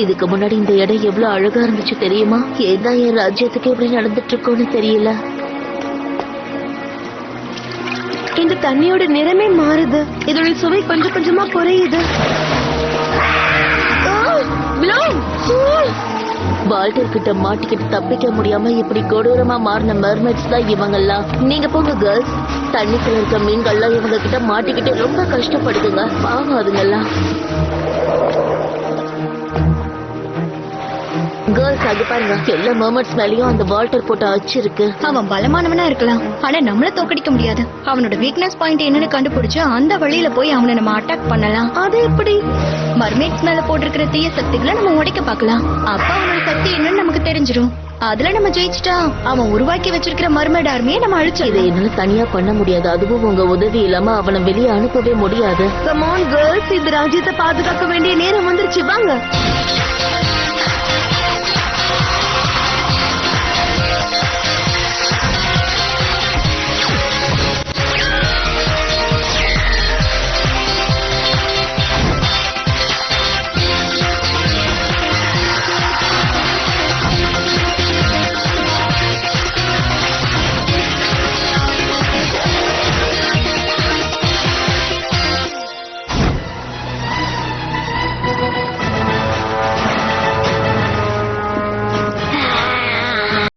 இதுக்கு முன்னாடி இந்த இடம் எவ்வளவு அழகா இருந்துச்சு தெரியுமா? ஏதான் என் ராஜ்யத்துக்கு எப்படி நடந்துட்டு இருக்கோன்னு தெரியல. இந்த தண்ணியோட நிறமே மாறுது. இதோட சுவை கொஞ்சம் கொஞ்சமா குறையுது. வால்டர் கிட்ட மாட்டிக்கிட்டு தப்பிக்க முடியாம இப்படி கொடூரமா மாறின மெர்மைட்ஸ் தான் இவங்கெல்லாம். நீங்க போங்க கேர்ள்ஸ். தண்ணிக்குள்ள இருக்க மீன்கள்லாம் இவங்க கிட்ட மாட்டிக்கிட்டு ரொம்ப கஷ்டப்படுதுங்க. பாவம் அதுங்கெல்லாம். கேர்ள்ஸ் அது பாருங்க, எல்லா மெர்மைட்ஸ் மேலயும் அந்த வால்டர் போட்ட அச்சு இருக்கு. அவன் பலமானவனா இருக்கலாம், ஆனா நம்மள தோக்கடிக்க முடியாது. அவனோட வீக்னஸ் பாயிண்ட் என்னன்னு கண்டுபிடிச்சு அந்த வழியில போய் அவனை நம்ம அட்டாக் பண்ணலாம். அது எப்படி? மர்மேட்ஸ் மேல போட்டிருக்கிற தீய சக்திகளை நம்ம உடைக்க பார்க்கலாம். அப்ப அவனோட சக்தி என்னன்னு நமக்கு தெரிஞ்சிடும். அதுல நம்ம ஜெயிச்சிட்டா அவன் உருவாக்கி வச்சிருக்கிற மர்மேட் ஆர்மியை நம்ம அழிச்சோம். இதை என்னால தனியா பண்ண முடியாது. அதுவும் உங்க உதவி இல்லாம அவனை வெளியே அனுப்பவே முடியாது. கம் ஆன் கேர்ள்ஸ், இந்த ராஜ்யத்தை பாதுகாக்க வேண்டிய நேரம் வந்துருச்சு. வாங்க.